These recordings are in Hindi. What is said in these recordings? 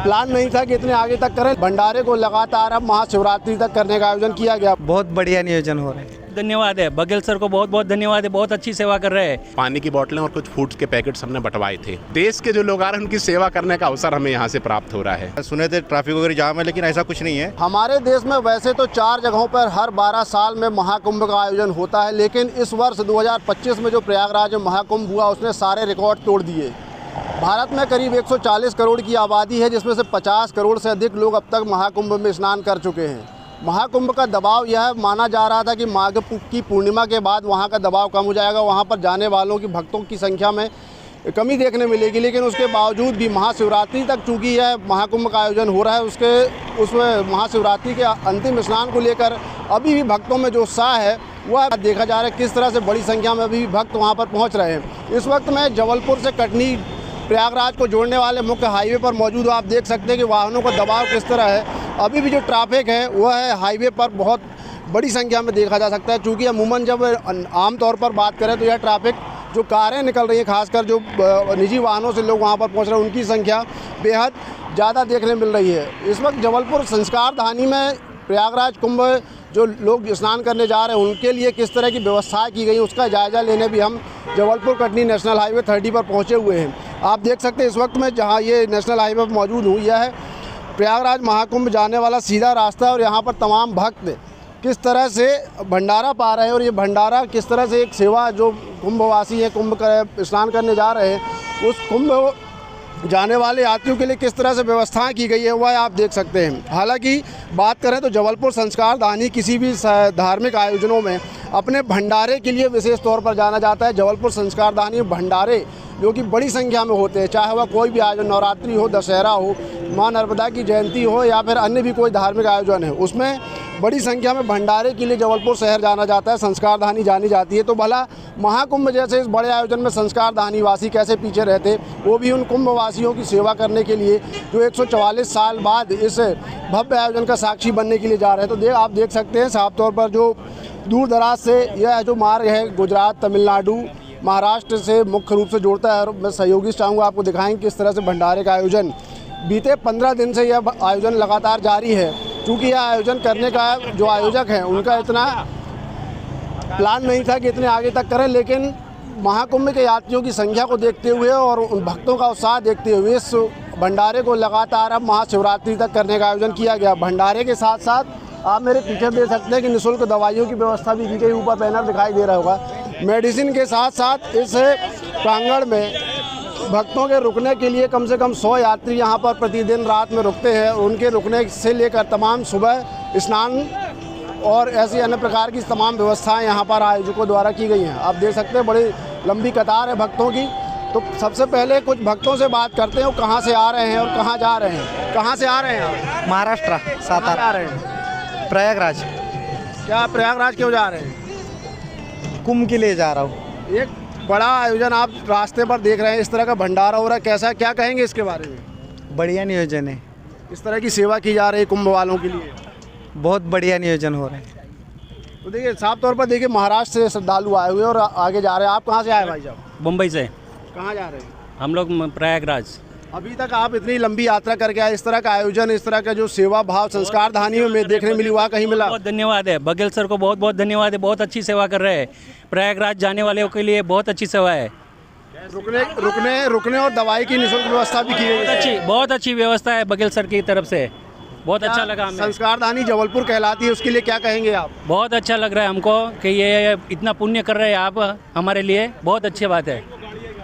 प्लान नहीं था कि इतने आगे तक करें। भंडारे को लगातार अब महाशिवरात्रि तक करने का आयोजन किया गया। बहुत बढ़िया नियोजन हो रहा है। धन्यवाद है बघेल सर को, बहुत बहुत धन्यवाद है, बहुत अच्छी सेवा कर रहे हैं। पानी की बोतलें और कुछ फूड्स के पैकेट्स हमने बंटवाए थे। देश के जो लोग आ रहे हैं उनकी सेवा करने का अवसर हमें यहाँ से प्राप्त हो रहा है। सुने थे ट्रैफिक वगैरह जाम है, लेकिन ऐसा कुछ नहीं है। हमारे देश में वैसे तो 4 जगहों पर हर 12 साल में महाकुंभ का आयोजन होता है, लेकिन इस वर्ष 2025 में जो प्रयागराज में महाकुंभ हुआ उसने सारे रिकॉर्ड तोड़ दिए। भारत में करीब 140 करोड़ की आबादी है, जिसमें से 50 करोड़ से अधिक लोग अब तक महाकुंभ में स्नान कर चुके हैं। महाकुंभ का दबाव यह माना जा रहा था कि माघ की पूर्णिमा के बाद वहाँ का दबाव कम हो जाएगा, वहाँ पर जाने वालों की भक्तों की संख्या में कमी देखने मिलेगी, लेकिन उसके बावजूद भी महाशिवरात्रि तक चूँकि यह महाकुंभ का आयोजन हो रहा है, उसमें महाशिवरात्रि के अंतिम स्नान को लेकर अभी भी भक्तों में जो उत्साह है वह देखा जा रहा है। किस तरह से बड़ी संख्या में अभी भी भक्त वहाँ पर पहुँच रहे हैं। इस वक्त मैं जबलपुर से कटनी प्रयागराज को जोड़ने वाले मुख्य हाईवे पर मौजूद हूँ। आप देख सकते हैं कि वाहनों का दबाव किस तरह है। अभी भी जो ट्रैफिक है वह है हाईवे पर बहुत बड़ी संख्या में देखा जा सकता है, क्योंकि अमूमन जब आमतौर पर बात करें तो यह ट्रैफिक जो कारें निकल रही हैं, खासकर जो निजी वाहनों से लोग वहाँ पर पहुँच रहे हैं, उनकी संख्या बेहद ज़्यादा देखने मिल रही है। इस वक्त जबलपुर संस्कार धानी में प्रयागराज कुंभ जो लोग स्नान करने जा रहे हैं उनके लिए किस तरह की व्यवस्था की गई उसका जायज़ा लेने भी हम जबलपुर कटनी नेशनल हाईवे 30 पर पहुँचे हुए हैं। आप देख सकते हैं इस वक्त मैं जहाँ ये नेशनल हाईवे पर मौजूद हूँ, यह है प्रयागराज महाकुंभ जाने वाला सीधा रास्ता है और यहाँ पर तमाम भक्त किस तरह से भंडारा पा रहे हैं और ये भंडारा किस तरह से एक सेवा जो कुंभवासी है, कुंभ स्नान करने जा रहे हैं, उस कुंभ जाने वाले यात्रियों के लिए किस तरह से व्यवस्थाएं की गई है वह आप देख सकते हैं। हालांकि बात करें तो जबलपुर संस्कार धानी किसी भी धार्मिक आयोजनों में अपने भंडारे के लिए विशेष तौर पर जाना जाता है। जबलपुर संस्कार धानी भंडारे जो कि बड़ी संख्या में होते हैं, चाहे वह कोई भी आयोजन, नवरात्रि हो, दशहरा हो, माँ नर्मदा की जयंती हो या फिर अन्य भी कोई धार्मिक आयोजन है, उसमें बड़ी संख्या में भंडारे के लिए जबलपुर शहर जाना जाता है, संस्कार धानी जानी जाती है। तो भला महाकुंभ जैसे इस बड़े आयोजन में संस्कार धानी वासी कैसे पीछे रहते, वो भी उन कुंभ वासियों की सेवा करने के लिए जो 144 साल बाद इस भव्य आयोजन का साक्षी बनने के लिए जा रहे हैं। तो आप देख सकते हैं साफ तौर पर जो दूर दराज से यह जो मार्ग है गुजरात, तमिलनाडु, महाराष्ट्र से मुख्य रूप से जोड़ता है। और मैं सहयोगी चाहूँगा आपको दिखाएंगे किस तरह से भंडारे का आयोजन बीते 15 दिन से यह आयोजन लगातार जारी है। क्योंकि यह आयोजन करने का जो आयोजक हैं उनका इतना प्लान नहीं था कि इतने आगे तक करें, लेकिन महाकुंभ के यात्रियों की संख्या को देखते हुए और उन भक्तों का उत्साह देखते हुए इस भंडारे को लगातार अब महाशिवरात्रि तक करने का आयोजन किया गया। भंडारे के साथ साथ आप मेरे पीछे देख सकते हैं कि निःशुल्क दवाइयों की व्यवस्था भी की गई। ऊपर बैनर दिखाई दे रहा होगा। मेडिसिन के साथ साथ इस प्रांगण में भक्तों के रुकने के लिए कम से कम 100 यात्री यहाँ पर प्रतिदिन रात में रुकते हैं। उनके रुकने से लेकर तमाम सुबह स्नान और ऐसी अन्य प्रकार की तमाम व्यवस्थाएं यहाँ पर आयोजकों द्वारा की गई हैं। आप देख सकते हैं बड़ी लंबी कतार है भक्तों की। तो सबसे पहले कुछ भक्तों से बात करते हैं, वो कहाँ से आ रहे हैं और कहाँ जा रहे हैं। कहाँ से आ रहे हैं? महाराष्ट्र, सातारा। आ रहे हैं प्रयागराज। क्या प्रयागराज क्यों जा रहे हैं? कुंभ के लिए जा रहा हूँ। एक बड़ा आयोजन आप रास्ते पर देख रहे हैं, इस तरह का भंडारा हो रहा है, कैसा, क्या कहेंगे इसके बारे में? बढ़िया नियोजन है। इस तरह की सेवा की जा रही है कुंभ वालों के लिए, बहुत बढ़िया नियोजन हो रहा है। तो देखिए साफ तौर पर देखिए महाराष्ट्र से श्रद्धालु आए हुए और आगे जा रहे हैं। आप कहाँ से आए भाई साहब? मुंबई से। कहाँ जा रहे हैं? हम लोग प्रयागराज। अभी तक आप इतनी लंबी यात्रा करके आए, इस तरह का आयोजन, इस तरह का जो सेवा भाव संस्कार धानी में देखने मिली, वहाँ कहीं मिला? बहुत धन्यवाद है बघेल सर को, बहुत बहुत धन्यवाद है, बहुत अच्छी सेवा कर रहे हैं। प्रयागराज जाने वालों के लिए बहुत अच्छी सेवा है। रुकने और दवाई की निःशुल्क व्यवस्था भी की गई। बहुत अच्छी व्यवस्था है बघेल सर की तरफ से, बहुत अच्छा लगा हमें। संस्कार धानी जबलपुर कहलाती है, उसके लिए क्या कहेंगे आप? बहुत अच्छा लग रहा है हमको कि ये इतना पुण्य कर रहे हैं आप हमारे लिए, बहुत अच्छी बात है,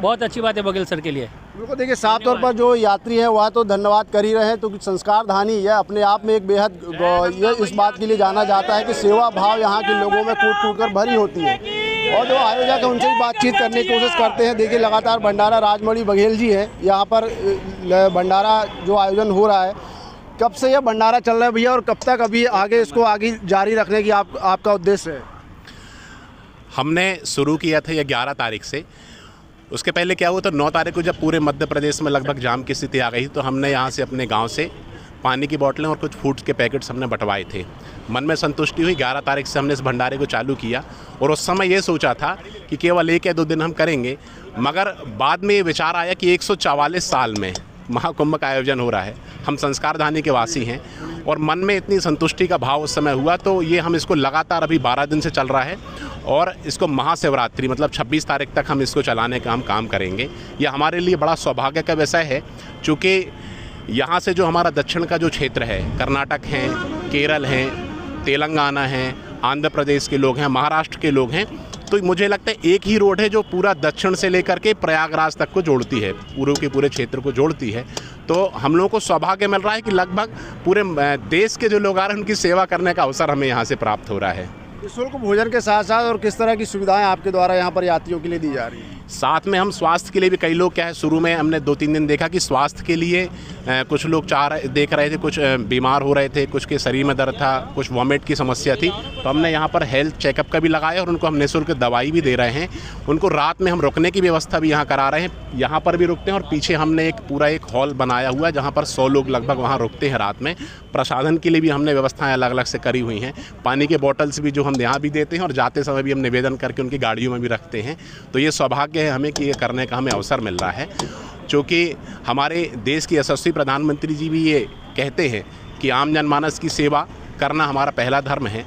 बहुत अच्छी बात है बघेल सर के लिए। बिल्कुल, देखिए साफ तौर पर जो यात्री है वह तो धन्यवाद कर ही रहे हैं। तो संस्कार धानी यह अपने आप में एक बेहद ये इस बात के लिए जाना जाता है कि सेवा भाव यहाँ के लोगों में कूट कूट कर भरी होती है। और जो आयोजक है उनसे भी बातचीत करने की कोशिश करते हैं। देखिए लगातार भंडारा राजमणि बघेल जी हैं यहाँ पर, भंडारा जो आयोजन हो रहा है, कब से यह भंडारा चल रहा है भैया और कब तक अभी आगे इसको आगे जारी रखने की आपका उद्देश्य है? हमने शुरू किया था ये 11 तारीख से। उसके पहले क्या हुआ, तो 9 तारीख को जब पूरे मध्य प्रदेश में लगभग जाम की स्थिति आ गई तो हमने यहाँ से अपने गांव से पानी की बोतलें और कुछ फूड्स के पैकेट्स हमने बंटवाए थे। मन में संतुष्टि हुई। 11 तारीख से हमने इस भंडारे को चालू किया और उस समय ये सोचा था कि केवल 1 या 2 दिन हम करेंगे, मगर बाद में ये विचार आया कि 144 साल में महाकुंभ का आयोजन हो रहा है हम संस्कारधानी के वासी हैं और मन में इतनी संतुष्टि का भाव उस समय हुआ, तो ये हम इसको लगातार अभी 12 दिन से चल रहा है और इसको महाशिवरात्रि मतलब 26 तारीख तक हम इसको चलाने का हम काम करेंगे। ये हमारे लिए बड़ा सौभाग्य का विषय है, चूँकि यहाँ से जो हमारा दक्षिण का जो क्षेत्र है, कर्नाटक है, केरल है, तेलंगाना है, आंध्र प्रदेश के लोग हैं, महाराष्ट्र के लोग हैं, तो मुझे लगता है एक ही रोड है जो पूरा दक्षिण से लेकर के प्रयागराज तक को जोड़ती है, पूरे के पूरे क्षेत्र को जोड़ती है। तो हम लोगों को सौभाग्य मिल रहा है कि लगभग पूरे देश के जो लोग आ रहे हैं उनकी सेवा करने का अवसर हमें यहाँ से प्राप्त हो रहा है। निःशुल्क भोजन के साथ साथ और किस तरह की सुविधाएं आपके द्वारा यहाँ पर यात्रियों के लिए दी जा रही हैं? साथ में हम स्वास्थ्य के लिए भी, कई लोग क्या है, शुरू में हमने 2-3 दिन देखा कि स्वास्थ्य के लिए कुछ लोग देख रहे थे, कुछ बीमार हो रहे थे, कुछ के शरीर में दर्द था, कुछ वॉमिट की समस्या थी, तो हमने यहाँ पर हेल्थ चेकअप का भी लगाया और उनको हम निःशुल्क दवाई भी दे रहे हैं। उनको रात में हम रुकने की व्यवस्था भी यहाँ करा रहे हैं, यहाँ पर भी रुकते हैं और पीछे हमने एक हॉल बनाया हुआ है जहाँ पर 100 लोग लगभग वहाँ रुकते हैं रात में। प्रसाधन के लिए भी हमने व्यवस्थाएं अलग अलग से करी हुई हैं। पानी के बॉटल्स भी जो हम यहाँ भी देते हैं और जाते समय भी हम निवेदन करके उनकी गाड़ियों में भी रखते हैं। तो ये सौभाग्य है हमें कि ये करने का हमें अवसर मिल रहा है, क्योंकि हमारे देश के यशस्वी प्रधानमंत्री जी भी ये कहते हैं कि आम जनमानस की सेवा करना हमारा पहला धर्म है।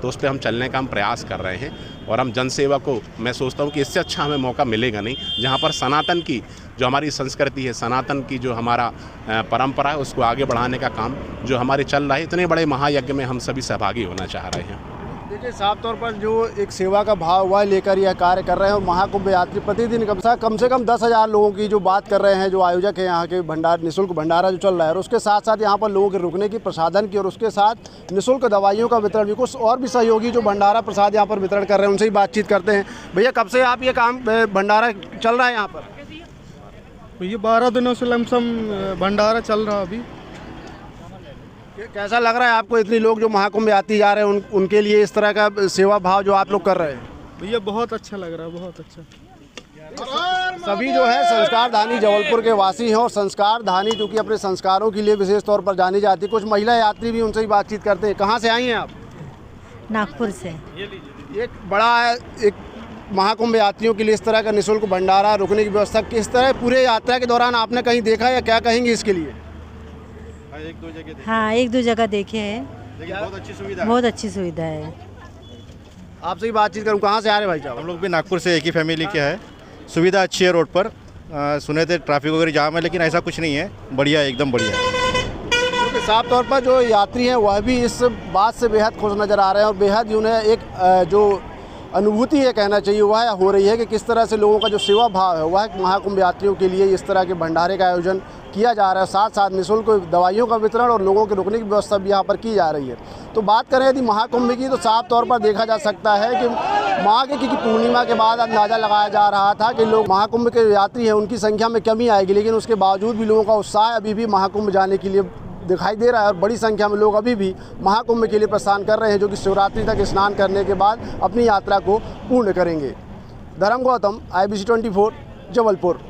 तो उस पर हम चलने का हम प्रयास कर रहे हैं और हम जनसेवा को, मैं सोचता हूँ कि इससे अच्छा हमें मौका मिलेगा नहीं, जहाँ पर सनातन की जो हमारी संस्कृति है, सनातन की जो हमारा परंपरा है, उसको आगे बढ़ाने का काम जो हमारे चल रहा है। इतने बड़े महायज्ञ में हम सभी सहभागी होना चाह रहे हैं। देखिए, साफ तौर पर जो एक सेवा का भाव वह लेकर यह कार्य कर रहे हैं और महाकुंभ यात्री प्रतिदिन कम से कम 10,000 लोगों की जो बात कर रहे हैं, जो आयोजक है यहाँ के निःशुल्क भंडारा जो चल रहा है, और उसके साथ साथ यहाँ पर लोगों के रुकने की, प्रसाधन की और उसके साथ निःशुल्क दवाइयों का वितरण भी। कुछ और भी सहयोगी जो भंडारा प्रसाद यहाँ पर वितरण कर रहे हैं उनसे ही बातचीत करते हैं। भैया, कब से आप ये काम भंडारा चल रहा है यहाँ पर? ये 12 दिनों से लमसम भंडारा चल रहा अभी। कैसा लग रहा है आपको, इतने लोग जो महाकुंभ यात्री जा रहे हैं उनके लिए इस तरह का सेवा भाव जो आप लोग कर रहे हैं? भैया बहुत अच्छा लग रहा है, बहुत अच्छा। सभी जो है संस्कारधानी जबलपुर के वासी हैं और संस्कारधानी जो कि अपने संस्कारों के लिए विशेष तौर पर जानी जाती है। कुछ महिला यात्री भी उनसे ही बातचीत करते हैं। कहाँ से आई हैं आप? नागपुर से। एक बड़ा एक महाकुंभ यात्रियों के लिए इस तरह का निःशुल्क भंडारा, रुकने की व्यवस्था किस तरह पूरे यात्रा के दौरान आपने कहीं देखा या क्या कहेंगे इसके लिए? हाँ, 1-2 जगह देखे हैं। बहुत अच्छी सुविधा, बहुत अच्छी सुविधा है। आपसे ही बातचीत करूँ, कहाँ से आ रहे भाई साहब? हम लोग भी नागपुर से, एक ही फैमिली के है। सुविधा अच्छी है रोड पर। सुने थे ट्रैफिक वगैरह जाम है, लेकिन ऐसा कुछ नहीं है, बढ़िया, एकदम बढ़िया है। क्योंकि साफ तौर पर जो यात्री हैं वह भी इस बात से बेहद खुश नज़र आ रहे हैं और बेहद उन्हें एक जो अनुभूति है कहना चाहिए वह हो रही है कि किस तरह से लोगों का जो सेवा भाव है वह महाकुंभ यात्रियों के लिए इस तरह के भंडारे का आयोजन किया जा रहा है। साथ साथ निःशुल्क दवाइयों का वितरण और लोगों के रुकने की व्यवस्था भी यहाँ पर की जा रही है। तो बात करें यदि महाकुंभ की, तो साफ तौर पर देखा जा सकता है कि माघ की पूर्णिमा के बाद अंदाज़ा लगाया जा रहा था कि लोग महाकुंभ के यात्री हैं उनकी संख्या में कमी आएगी, लेकिन उसके बावजूद भी लोगों का उत्साह अभी भी महाकुंभ जाने के लिए दिखाई दे रहा है और बड़ी संख्या में लोग अभी भी महाकुंभ के लिए प्रस्थान कर रहे हैं, जो कि शिवरात्रि तक स्नान करने के बाद अपनी यात्रा को पूर्ण करेंगे। धर्म गौतम, IBC 24 जबलपुर।